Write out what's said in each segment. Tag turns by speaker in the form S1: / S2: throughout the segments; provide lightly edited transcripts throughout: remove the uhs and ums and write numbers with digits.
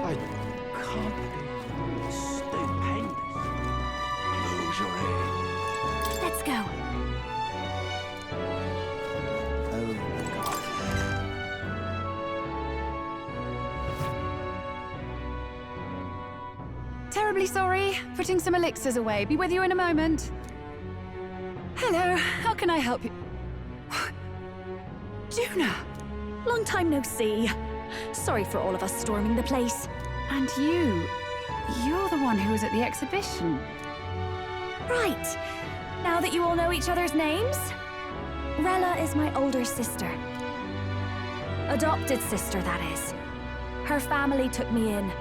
S1: I can't believe this. Stupendous. Lingerie.
S2: Let's go.
S1: Oh, God.
S3: Terribly sorry. Putting some elixirs away. Be with you in a moment. Hello. How can I help you? Juna!
S2: Long time no see. Sorry for all of us storming the place.
S3: And you're the one who was at the exhibition.
S2: Right. Now that you all know each other's names, Rella is my older sister. Adopted sister, that is. Her family took me in.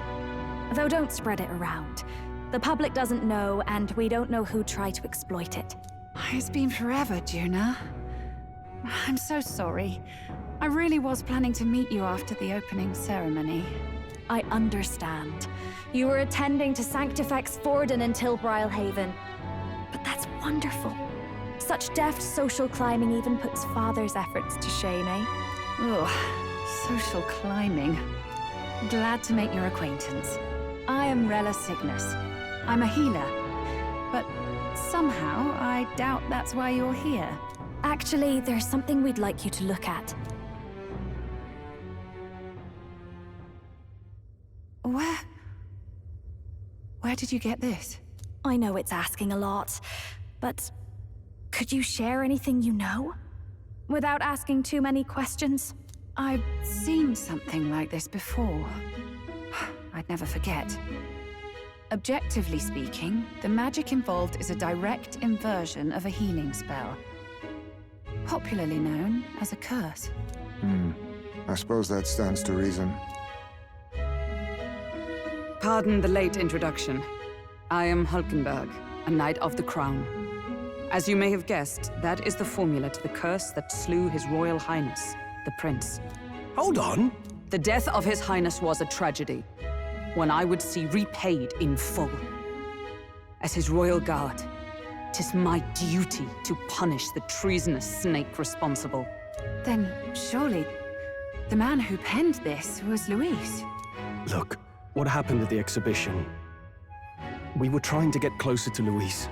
S2: Though don't spread it around. The public doesn't know, and we don't know who tried to exploit it.
S3: It's been forever, Juna. I'm so sorry. I really was planning to meet you after the opening ceremony.
S2: I understand. You were attending to Sanctifex Forden in Tilbrile Haven. But that's wonderful. Such deft social climbing even puts Father's efforts to shame, eh?
S3: Oh, social climbing. Glad to make your acquaintance. I am Rella Cygnus. I'm a healer. But somehow, I doubt that's why you're here.
S2: Actually, there's something we'd like you to look at.
S3: Where did you get this?
S2: I know it's asking a lot, but could you share anything you know? Without asking too many questions?
S3: I've seen something like this before. I'd never forget. Objectively speaking, the magic involved is a direct inversion of a healing spell. Popularly known as a curse.
S4: I suppose that stands to reason.
S5: Pardon the late introduction. I am Hulkenberg, a Knight of the Crown. As you may have guessed, that is the formula to the curse that slew His Royal Highness, the Prince.
S1: Hold on.
S5: The death of His Highness was a tragedy, one I would see repaid in full. As His Royal Guard, 'tis my duty to punish the treasonous snake responsible.
S3: Then, surely, the man who penned this was Luis.
S6: Look, what happened at the exhibition? We were trying to get closer to Luis.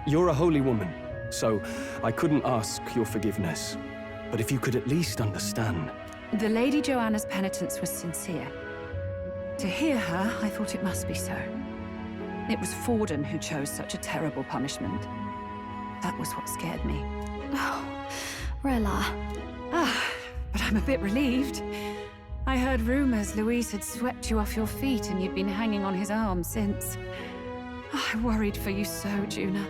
S6: You're a holy woman, so I couldn't ask your forgiveness. But if you could at least understand.
S3: The Lady Joanna's penitence was sincere. To hear her, I thought it must be so. It was Forden who chose such a terrible punishment. That was what scared me.
S2: Oh, Rella.
S3: But I'm a bit relieved. I heard rumors Luis had swept you off your feet and you'd been hanging on his arm since. I worried for you so, Juna.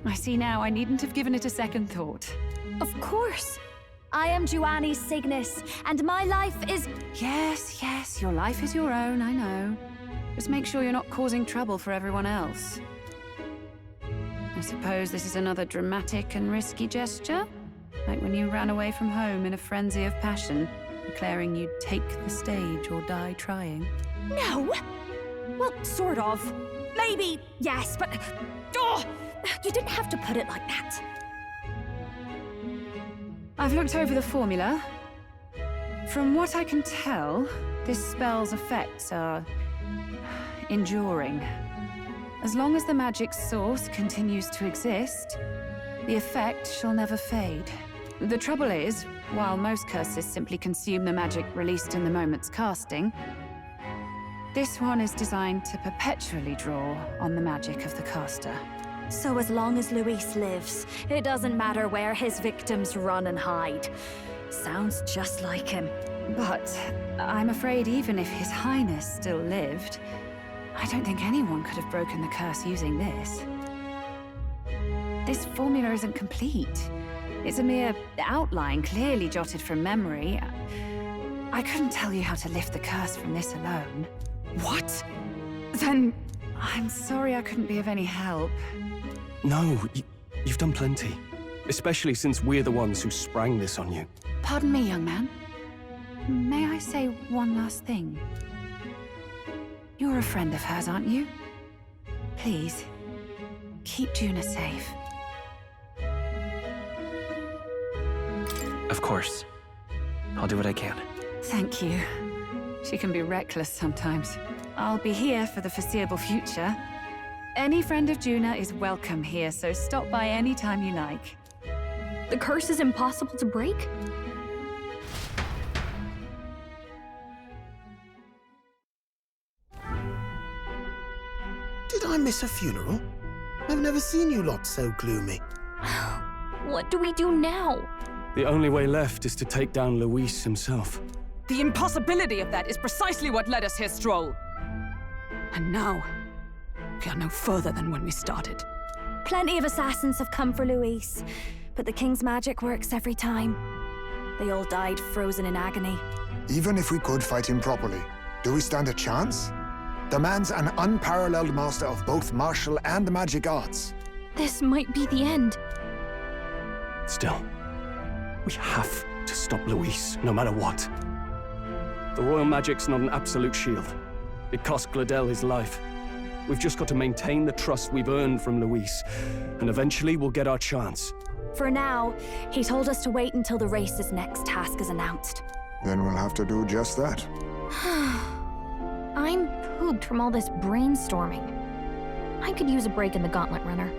S3: I see now I needn't have given it a second thought.
S2: Of course. I am Juani Cygnus, and my life is...
S3: Yes, your life is your own, I know. Just make sure you're not causing trouble for everyone else. I suppose this is another dramatic and risky gesture? Like when you ran away from home in a frenzy of passion, declaring you'd take the stage or die trying.
S2: No! Well, sort of. Maybe, yes, but... Oh, you didn't have to put it like that.
S3: I've looked over the formula. From what I can tell, this spell's effects are enduring. As long as the magic's source continues to exist, the effect shall never fade. The trouble is, while most curses simply consume the magic released in the moment's casting, this one is designed to perpetually draw on the magic of the caster.
S2: So as long as Luis lives, it doesn't matter where his victims run and hide. Sounds just like him.
S3: But I'm afraid even if His Highness still lived, I don't think anyone could have broken the curse using this. This formula isn't complete. It's a mere outline, clearly jotted from memory. I couldn't tell you how to lift the curse from this alone.
S5: What?
S3: Then I'm sorry I couldn't be of any help.
S6: No, you've done plenty. Especially since we're the ones who sprang this on you.
S3: Pardon me, young man. May I say one last thing? You're a friend of hers, aren't you? Please, keep Juna safe.
S7: Of course. I'll do what I can.
S3: Thank you. She can be reckless sometimes. I'll be here for the foreseeable future. Any friend of Juna is welcome here, so stop by any time you like.
S2: The curse is impossible to break?
S7: Did I miss a funeral? I've never seen you lot so gloomy.
S2: What do we do now?
S6: The only way left is to take down Luis himself.
S5: The impossibility of that is precisely what led us here, Stroll. And now, we are no further than when we started.
S2: Plenty of assassins have come for Luis, but the king's magic works every time. They all died frozen in agony.
S4: Even if we could fight him properly, do we stand a chance? The man's an unparalleled master of both martial and magic arts.
S2: This might be the end.
S6: Still, we have to stop Luis, no matter what. The royal magic's not an absolute shield. It cost Gladel his life. We've just got to maintain the trust we've earned from Luis, and eventually we'll get our chance.
S2: For now, he told us to wait until the race's next task is announced.
S4: Then we'll have to do just that.
S2: I'm pooped from all this brainstorming. I could use a break in the Gauntlet Runner.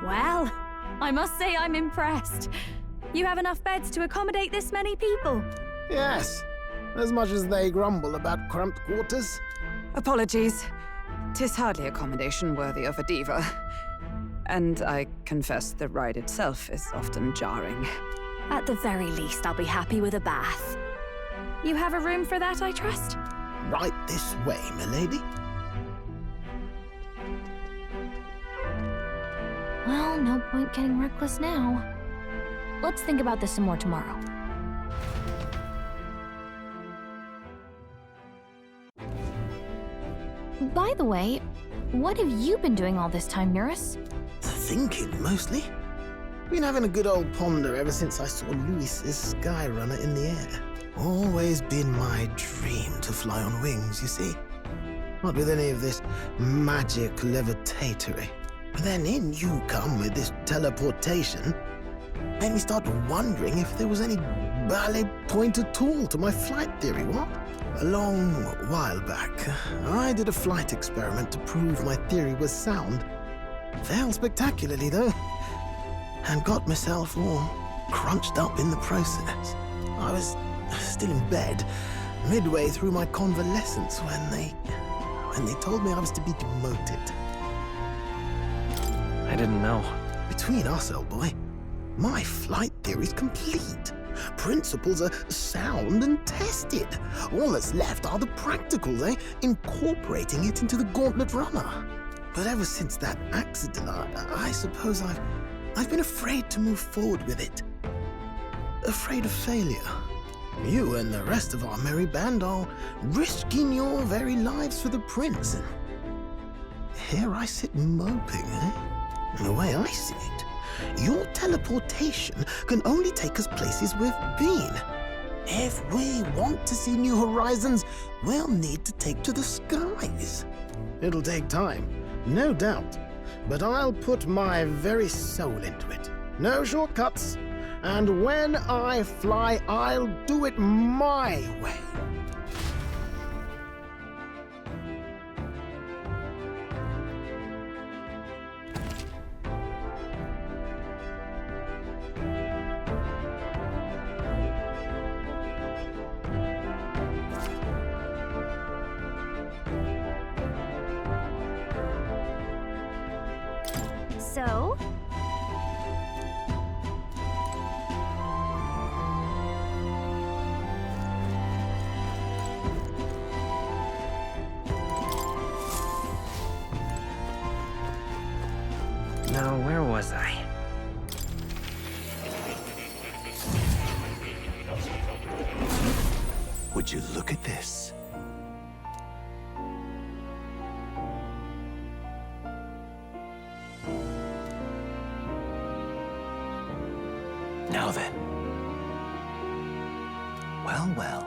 S2: Well, I must say I'm impressed. You have enough beds to accommodate this many people.
S7: Yes, as much as they grumble about cramped quarters.
S5: Apologies. 'Tis hardly accommodation worthy of a diva. And I confess the ride itself is often jarring.
S2: At the very least, I'll be happy with a bath. You have a room for that, I trust?
S7: Right this way, milady.
S2: Well, no point getting reckless now. Let's think about this some more tomorrow. By the way, what have you been doing all this time, Nurse?
S7: Thinking, mostly. Been having a good old ponder ever since I saw Luis's Skyrunner in the air. Always been my dream to fly on wings, you see. Not with any of this magic levitatory. But then in you come with this teleportation. Made me start wondering if there was any ballet point at all to my flight theory, what? A long while back, I did a flight experiment to prove my theory was sound. Failed spectacularly, though, and got myself all crunched up in the process. I was still in bed, midway through my convalescence, when they told me I was to be demoted.
S8: I didn't know.
S7: Between us, old boy, my flight theory's complete. Principles are sound and tested. All that's left are the practicals, incorporating it into the Gauntlet Runner. But ever since that accident, I suppose I've been afraid to move forward with it. Afraid of failure. You and the rest of our merry band are risking your very lives for the prince. And here I sit moping, And the way I see it, your teleportation can only take us places we've been. If we want to see new horizons, we'll need to take to the skies. It'll take time, no doubt, but I'll put my very soul into it. No shortcuts. And when I fly, I'll do it my way.
S2: So?
S8: Now, where was I?
S1: Would you look at this? Now then. Well, well.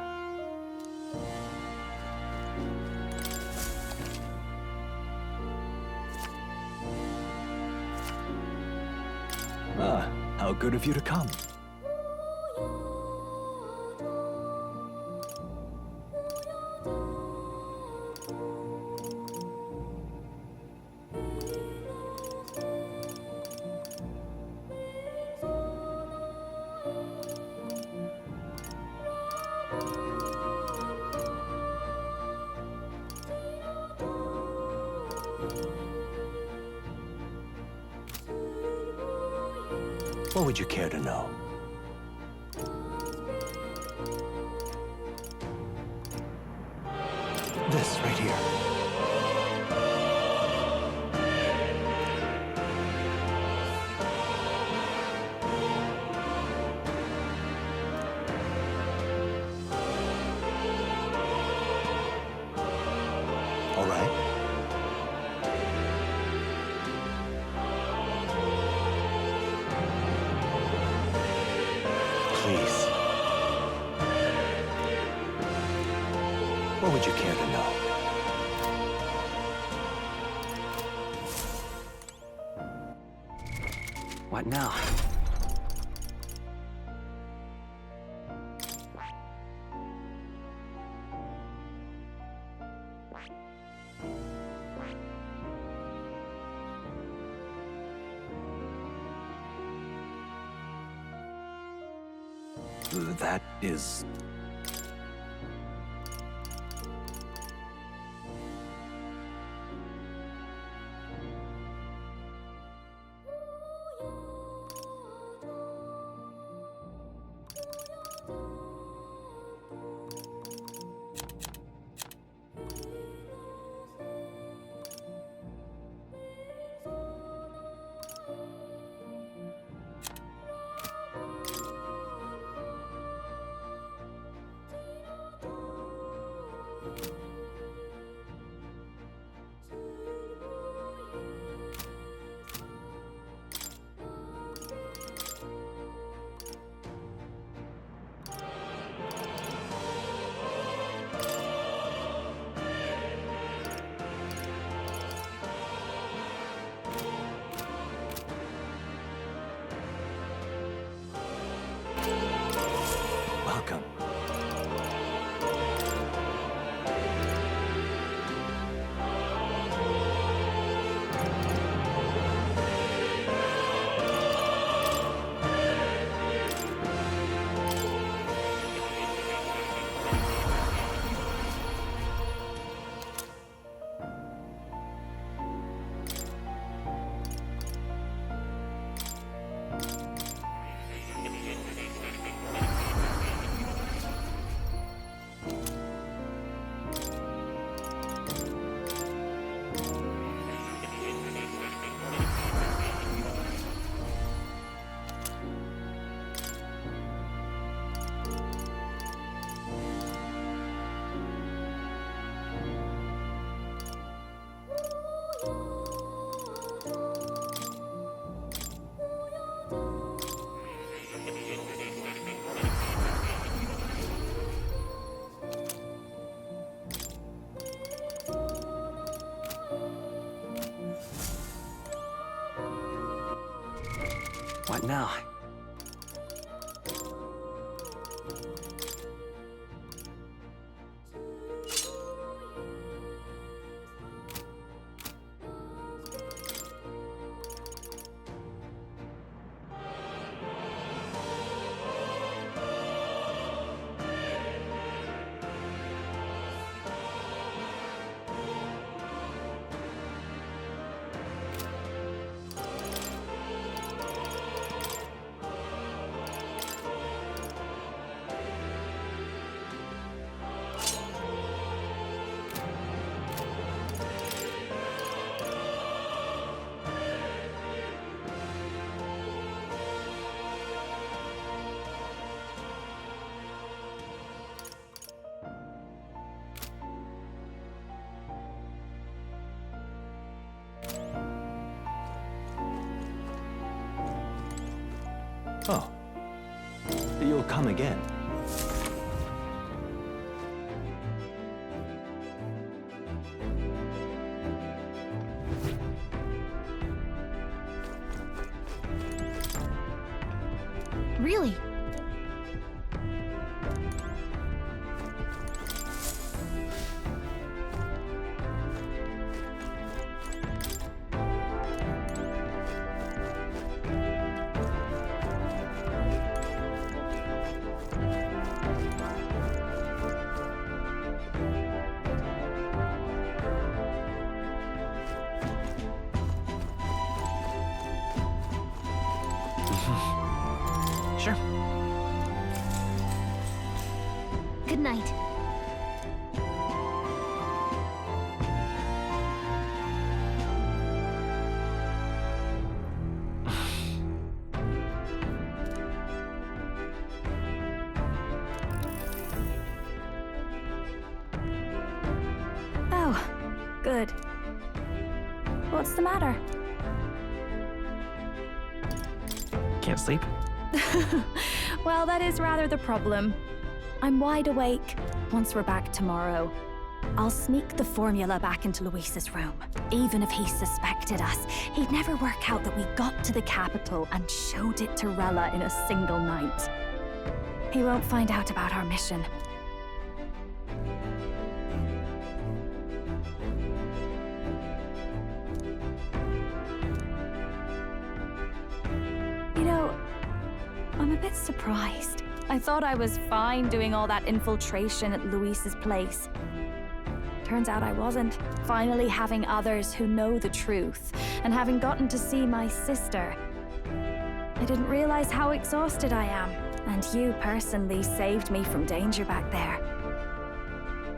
S1: Ah, how good of you to come. What would you care to know? This right here. All right. Please. What would you care to know?
S8: What now?
S1: That is... Welcome.
S8: What now?
S1: Oh. You'll come again.
S2: Really?
S1: Sure.
S2: Good night. Oh, good. What's the matter?
S1: Can't sleep?
S2: Well, that is rather the problem. I'm wide awake. Once we're back tomorrow, I'll sneak the formula back into Luis's room. Even if he suspected us, he'd never work out that we got to the capital and showed it to Rella in a single night. He won't find out about our mission. You know, I'm a bit surprised. I thought I was fine doing all that infiltration at Luis's place. Turns out I wasn't. Finally having others who know the truth, and having gotten to see my sister. I didn't realize how exhausted I am, and you personally saved me from danger back there.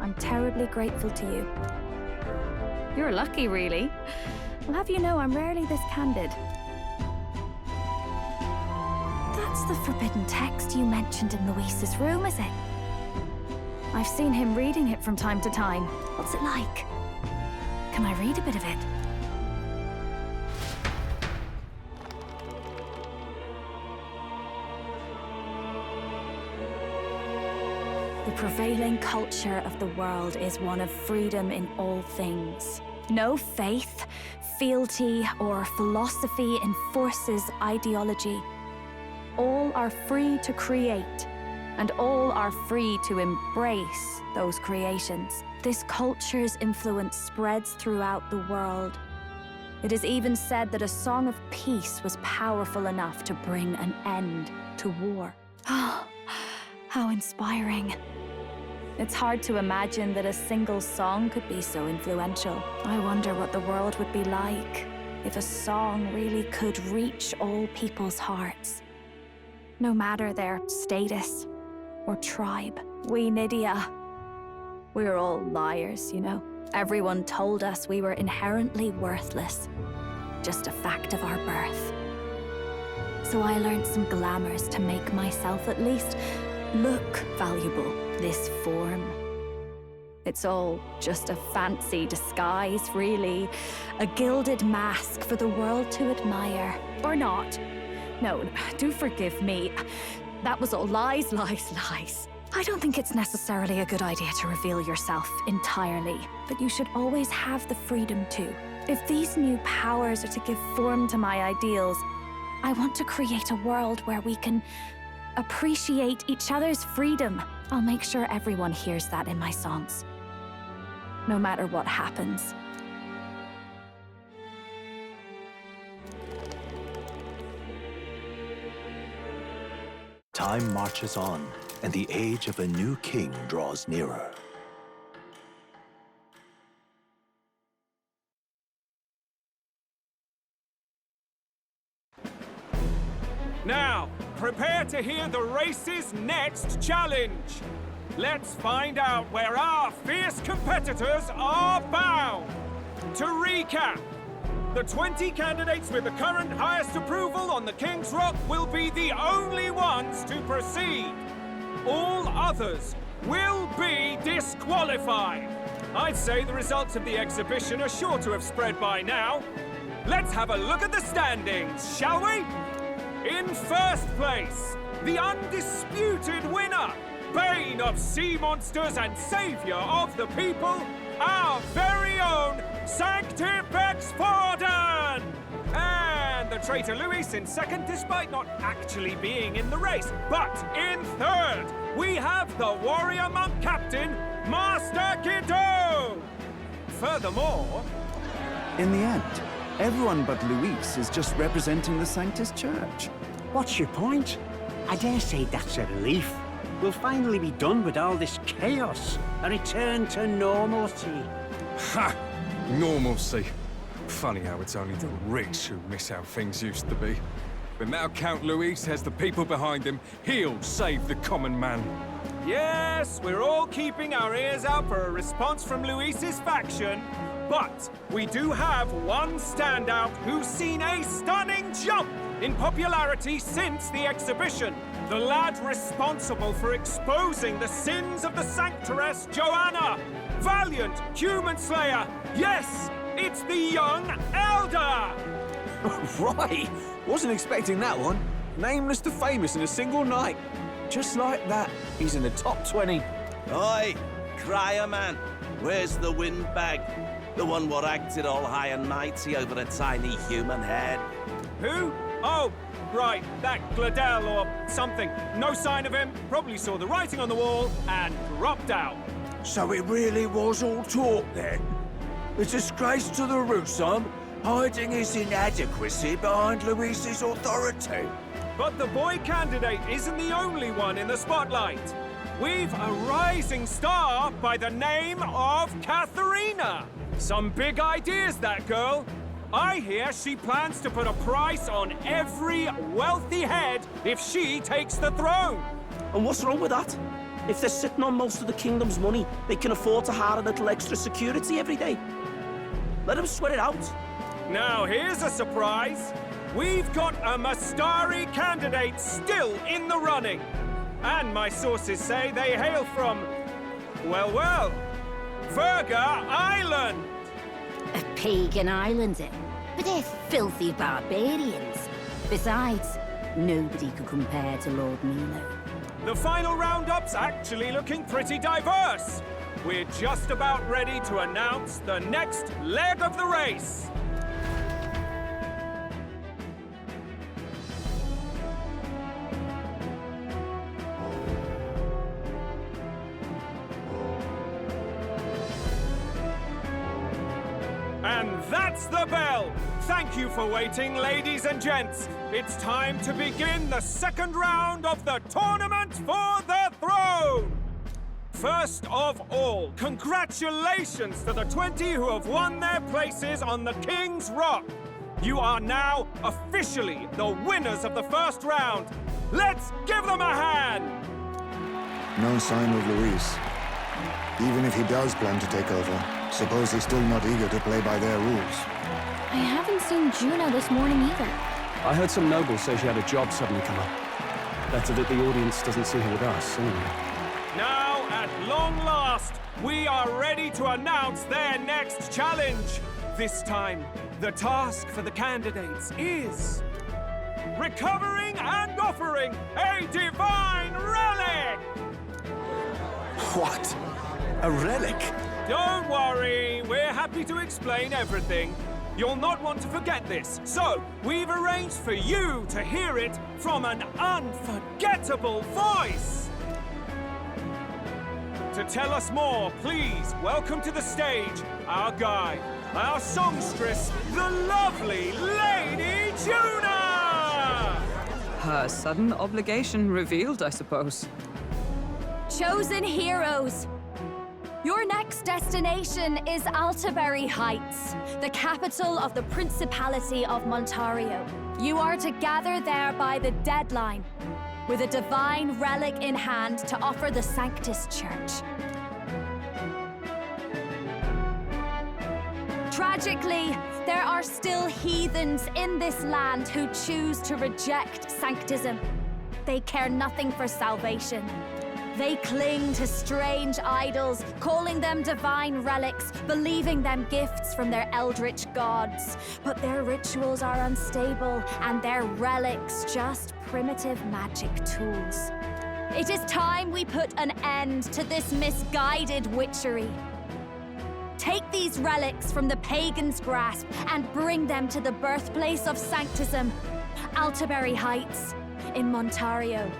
S2: I'm terribly grateful to you. You're lucky, really. I'll have you know I'm rarely this candid. That's the forbidden text you mentioned in Luis's room, is it? I've seen him reading it from time to time. What's it like? Can I read a bit of it? The prevailing culture of the world is one of freedom in all things. No faith, fealty, or philosophy enforces ideology. All are free to create, and all are free to embrace those creations. This culture's influence spreads throughout the world. It is even said that a song of peace was powerful enough to bring an end to war. Oh, how inspiring. It's hard to imagine that a single song could be so influential. I wonder what the world would be like if a song really could reach all people's hearts. No matter their status or tribe. We Nydia, we're all liars, you know. Everyone told us we were inherently worthless. Just a fact of our birth. So I learned some glamours to make myself at least look valuable. This form. It's all just a fancy disguise, really. A gilded mask for the world to admire. Or not. No, do forgive me. That was all lies, lies, lies. I don't think it's necessarily a good idea to reveal yourself entirely, but you should always have the freedom to. If these new powers are to give form to my ideals, I want to create a world where we can appreciate each other's freedom. I'll make sure everyone hears that in my songs. No matter what happens.
S9: Time marches on, and the age of a new king draws nearer.
S10: Now, prepare to hear the race's next challenge. Let's find out where our fierce competitors are bound. To recap, the 20 candidates with the current highest approval on the King's Rock will be the only ones to proceed. All others will be disqualified. I'd say the results of the exhibition are sure to have spread by now. Let's have a look at the standings, shall we? In first place, the undisputed winner, bane of sea monsters and savior of the people, our very own Sanctipex Forden! And the traitor Luis in second, despite not actually being in the race. But in third, we have the warrior monk captain, Master Guido! Furthermore...
S1: In the end, everyone but Luis is just representing the Sanctus Church.
S11: What's your point? I dare say that's a relief. We'll finally be done with all this chaos. A return to normalcy.
S10: Ha! Normalcy. Funny how it's only the rich who miss how things used to be. But now Count Luis has the people behind him. He'll save the common man. Yes, we're all keeping our ears out for a response from Luis's faction. But we do have one standout who's seen a stunning jump in popularity since the exhibition. The lad responsible for exposing the sins of the Sanctoress Joanna. Valiant human slayer. Yes, it's the young Elder.
S9: Right! Wasn't expecting that one. Nameless to famous in a single night. Just like that, he's in the top 20.
S12: Oi, crier man, where's the windbag? The one what acted all high and mighty over a tiny human head.
S10: Who? Oh, right, that Gladel or something. No sign of him, probably saw the writing on the wall and dropped out.
S9: So it really was all talk then? A disgrace to the Rusum, hiding his inadequacy behind Luis's authority.
S10: But the boy candidate isn't the only one in the spotlight. We've a rising star by the name of Katharina. Some big ideas, that girl. I hear she plans to put a price on every wealthy head if she takes the throne.
S12: And what's wrong with that? If they're sitting on most of the kingdom's money, they can afford to hire a little extra security every day. Let them sweat it out.
S10: Now, here's a surprise. We've got a Mastari candidate still in the running. And my sources say they hail from, well, Verga Island.
S13: A pagan island, eh? But they're filthy barbarians. Besides, nobody could compare to Lord Milo.
S10: The final roundup's actually looking pretty diverse. We're just about ready to announce the next leg of the race. And that's the bell! Thank you for waiting, ladies and gents. It's time to begin the second round of the tournament for the throne! First of all, congratulations to the 20 who have won their places on the King's Rock. You are now officially the winners of the first round. Let's give them a hand!
S4: No sign of Luis. Even if he does plan to take over, suppose he's still not eager to play by their rules.
S2: I haven't seen Juno this morning either.
S6: I heard some nobles say she had a job suddenly come up. Better that the audience doesn't see her with us, anyway.
S10: Now, at long last, we are ready to announce their next challenge. This time, the task for the candidates is... recovering and offering a divine relic!
S9: What? A relic?
S10: Don't worry, we're happy to explain everything. You'll not want to forget this, so we've arranged for you to hear it from an unforgettable voice. To tell us more, please welcome to the stage our guide, our songstress, the lovely Lady Juna!
S5: Her sudden obligation revealed, I suppose.
S2: Chosen heroes! Your next destination is Altaberry Heights, the capital of the Principality of Montario. You are to gather there by the deadline, with a divine relic in hand to offer the Sanctus Church. Tragically, there are still heathens in this land who choose to reject sanctism. They care nothing for salvation. They cling to strange idols, calling them divine relics, believing them gifts from their eldritch gods. But their rituals are unstable, and their relics just primitive magic tools. It is time we put an end to this misguided witchery. Take these relics from the pagan's grasp and bring them to the birthplace of Sanctism, Altaberry Heights, in Montario.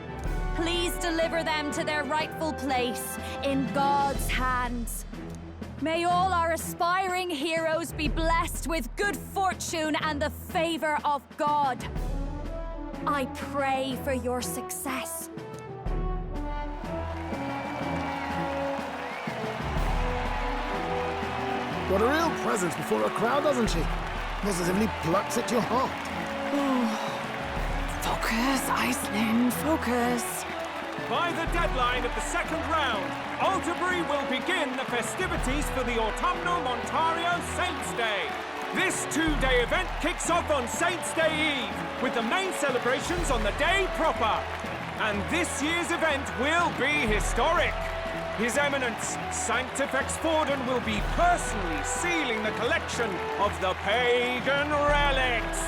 S2: Please deliver them to their rightful place in God's hands. May all our aspiring heroes be blessed with good fortune and the favor of God. I pray for your success.
S4: Got a real presence before a crowd, doesn't she? Positively plucks at your heart.
S3: Focus, Iceland, focus.
S10: By the deadline of the second round, Altaberry will begin the festivities for the autumnal Montario Saints' Day. This two-day event kicks off on Saints' Day Eve, with the main celebrations on the day proper. And this year's event will be historic. His Eminence, Sanctifex Forden, will be personally sealing the collection of the pagan relics.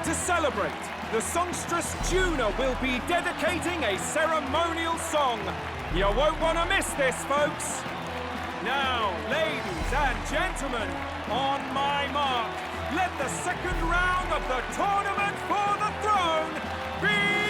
S10: To celebrate, the songstress Juna will be dedicating a ceremonial song. You won't want to miss this, folks. Now, ladies and gentlemen, on my mark, let the second round of the Tournament for the Throne begin!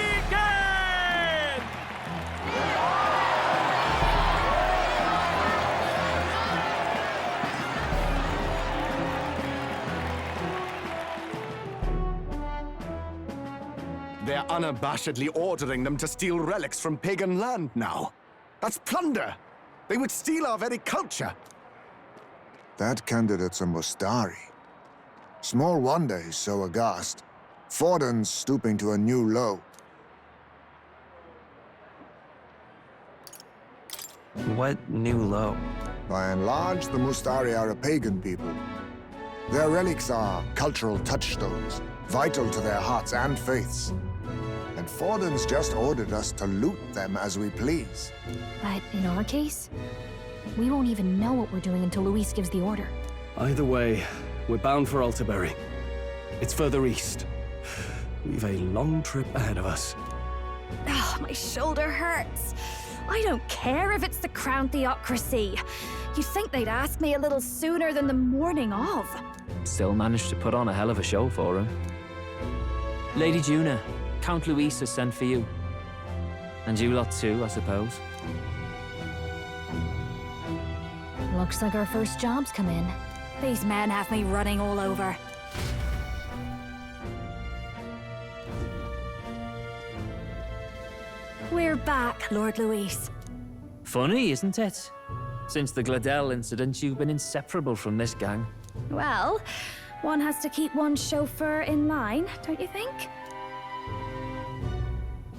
S14: They're unabashedly ordering them to steal relics from pagan land now. That's plunder! They would steal our very culture!
S4: That candidate's a Mustari. Small wonder he's so aghast. Forden's stooping to a new low.
S8: What new low?
S4: By and large, the Mustari are a pagan people. Their relics are cultural touchstones, vital to their hearts and faiths. And Forden's just ordered us to loot them as we please.
S2: But in our case, we won't even know what we're doing until Luis gives the order.
S6: Either way, we're bound for Altaberry. It's further east. We've a long trip ahead of us.
S2: Oh, my shoulder hurts. I don't care if it's the Crown Theocracy. You'd think they'd ask me a little sooner than the morning of.
S8: Still managed to put on a hell of a show for him. Lady Juna, Count Luis has sent for you. And you lot too, I suppose.
S2: Looks like our first job's come in. These men have me running all over. We're back, Lord Luis.
S8: Funny, isn't it? Since the Gladel incident, you've been inseparable from this gang.
S2: Well, one has to keep one's chauffeur in line, don't you think?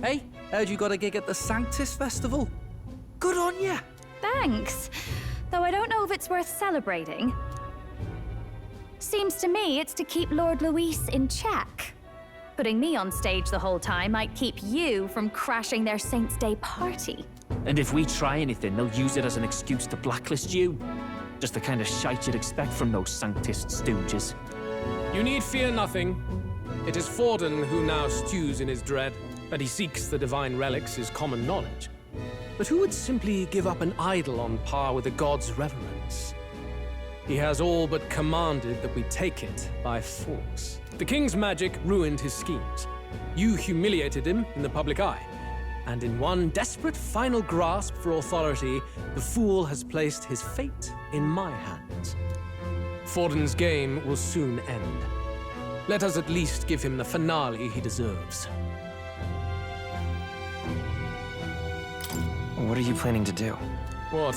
S15: Hey, heard you got a gig at the Sanctus Festival. Good on ya!
S2: Thanks. Though I don't know if it's worth celebrating. Seems to me it's to keep Lord Luis in check. Putting me on stage the whole time might keep you from crashing their Saints' Day party.
S8: And if we try anything, they'll use it as an excuse to blacklist you. Just the kind of shite you'd expect from those Sanctist stooges.
S10: You need fear nothing. It is Forden who now stews in his dread. That he seeks the divine relics is common knowledge. But who would simply give up an idol on par with a god's reverence? He has all but commanded that we take it by force. The king's magic ruined his schemes. You humiliated him in the public eye. And in one desperate final grasp for authority, the fool has placed his fate in my hands. Forden's game will soon end. Let us at least give him the finale he deserves.
S8: What are you planning to do?
S10: What?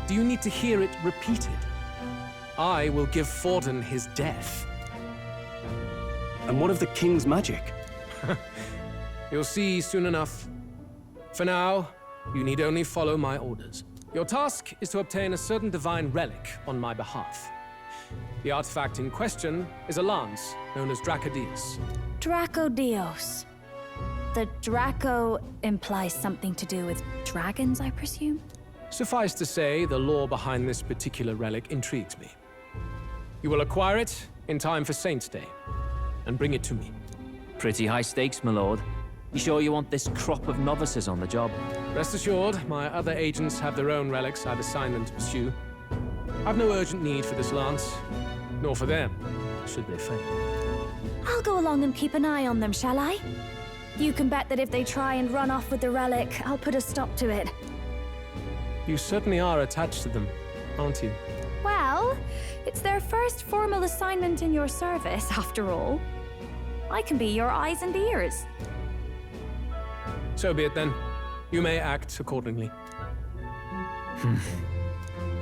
S10: Do you need to hear it repeated? I will give Forden his death.
S6: And what of the king's magic?
S10: You'll see soon enough. For now, you need only follow my orders. Your task is to obtain a certain divine relic on my behalf. The artifact in question is a lance known as Dracodius.
S2: Dracodios. The Draco implies something to do with dragons, I presume?
S10: Suffice to say, the lore behind this particular relic intrigues me. You will acquire it in time for Saints' Day, and bring it to me.
S8: Pretty high stakes, my lord. You sure you want this crop of novices on the job?
S10: Rest assured, my other agents have their own relics I've assigned them to pursue.
S16: I've no urgent need for this lance, nor for them, should they fail.
S2: I'll go along and keep an eye on them, shall I? You can bet that if they try and run off with the relic, I'll put a stop to it.
S16: You certainly are attached to them, aren't you?
S2: Well, it's their first formal assignment in your service, after all. I can be your eyes and ears.
S16: So be it then. You may act accordingly.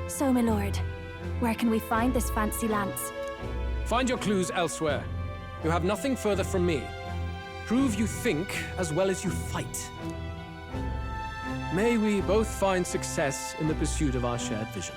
S2: So, my lord, where can we find this fancy lance?
S16: Find your clues elsewhere. You have nothing further from me. Prove you think as well as you fight. May we both find success in the pursuit of our shared vision.